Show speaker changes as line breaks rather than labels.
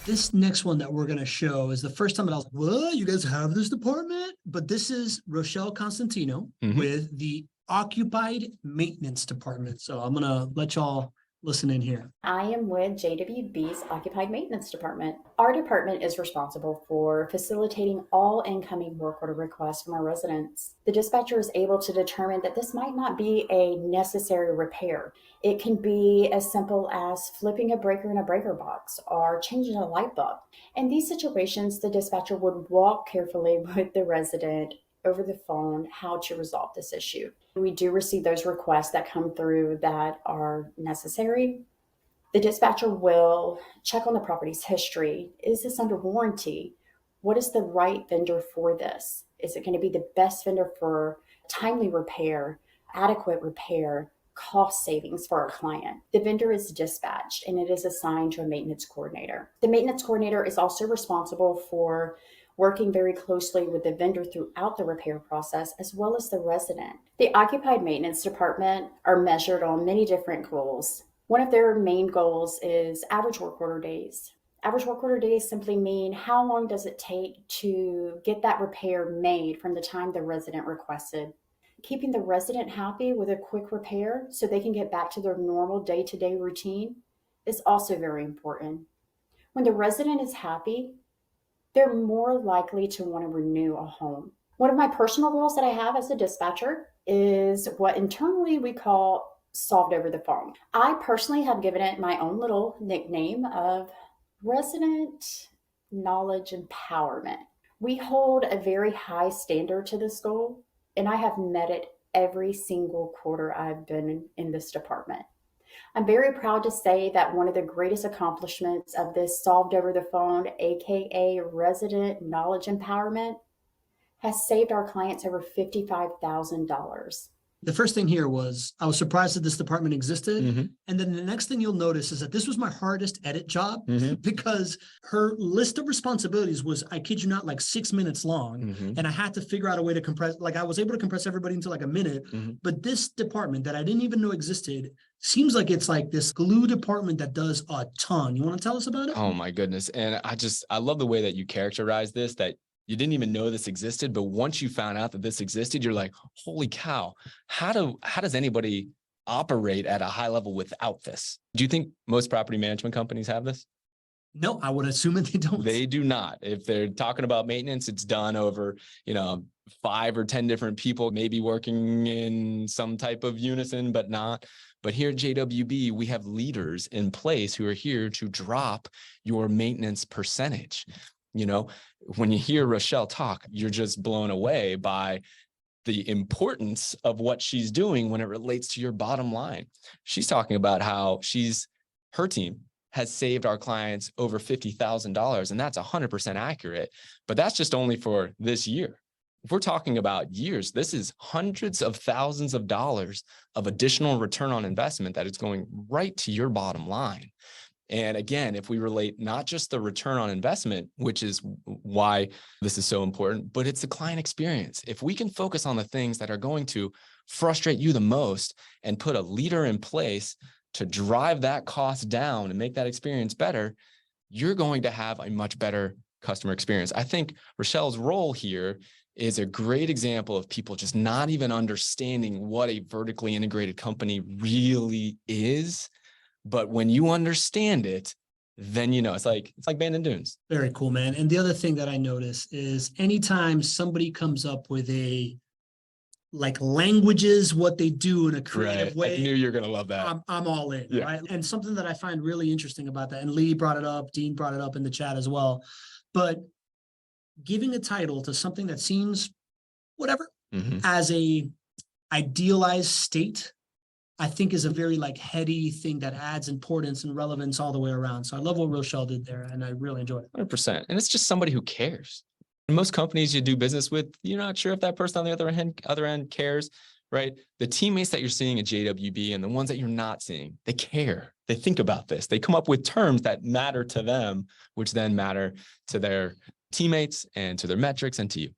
This next one that we're going to show is the first time that I was like, what? You guys have this department? But this is Rochelle Cosentino with the Occupied Maintenance Department. So I'm going to let y'all listen in here.
I am with JWB's Occupied Maintenance Department. Our department is responsible for facilitating all incoming work order requests from our residents. The dispatcher is able to determine that this might not be a necessary repair. It can be as simple as flipping a breaker in a breaker box or changing a light bulb. In these situations, the dispatcher would walk carefully with the resident over the phone how to resolve this issue. We do receive those requests that come through that are necessary. The dispatcher will check on the property's history. Is this under warranty? What is the right vendor for this? Is it going to be the best vendor for timely repair, adequate repair, cost savings for our client? The vendor is dispatched and it is assigned to a maintenance coordinator. The maintenance coordinator is also responsible for working very closely with the vendor throughout the repair process, as well as the resident. The Occupied Maintenance Department are measured on many different goals. One of their main goals is average work order days. Average work order days simply mean how long does it take to get that repair made from the time the resident requested. Keeping the resident happy with a quick repair so they can get back to their normal day-to-day routine is also very important. When the resident is happy, they're more likely to want to renew a home. One of my personal goals that I have as a dispatcher is what internally we call solved over the phone. I personally have given it my own little nickname of resident knowledge empowerment. We hold a very high standard to this goal, and I have met it every single quarter I've been in this department. I'm very proud to say that one of the greatest accomplishments of this solved over the phone, aka resident knowledge empowerment, has saved our clients over $55,000.
The first thing here was I was surprised that this department existed. And then the next thing you'll notice is that this was my hardest edit job because her list of responsibilities was, I kid you not, like 6 minutes long. And I had to figure out a way to compress, like I was able to compress everybody into like a minute. But this department that I didn't even know existed seems like it's like this glue department that does a ton. You want to tell us about it?
Oh my goodness. And I love the way that you characterize this, that you didn't even know this existed, but once you found out that this existed, you're like, holy cow, how does anybody operate at a high level without this? Do you think most property management companies have this?
No, I would assume that they don't.
They do not. If they're talking about maintenance, it's done over, 5 or 10 different people, maybe working in some type of unison, but not. But here at JWB, we have leaders in place who are here to drop your maintenance percentage. When you hear Rochelle talk, you're just blown away by the importance of what she's doing when it relates to your bottom line. She's talking about how her team has saved our clients over $50,000, and that's 100% accurate, but that's just only for this year. If we're talking about years, this is hundreds of thousands of dollars of additional return on investment that is going right to your bottom line. And again, if we relate not just the return on investment, which is why this is so important, but it's the client experience. If we can focus on the things that are going to frustrate you the most and put a leader in place to drive that cost down and make that experience better, you're going to have a much better customer experience. I think Rochelle's role here is a great example of people just not even understanding what a vertically integrated company really is. But when you understand it, then it's like Bandon Dunes.
Very cool, man. And the other thing that I notice is anytime somebody comes up with languages, what they do in a creative way.
I knew you were going to love that.
I'm all in, right? And something that I find really interesting about that, and Lee brought it up, Dean brought it up in the chat as well, but giving a title to something that seems whatever as a idealized state, I think is a very heady thing that adds importance and relevance all the way around. So I love what Rochelle did there, and I really enjoyed it.
100%. And it's just somebody who cares. In most companies you do business with, you're not sure if that person on the other end cares, right? The teammates that you're seeing at JWB and the ones that you're not seeing, they care. They think about this. They come up with terms that matter to them, which then matter to their teammates and to their metrics and to you.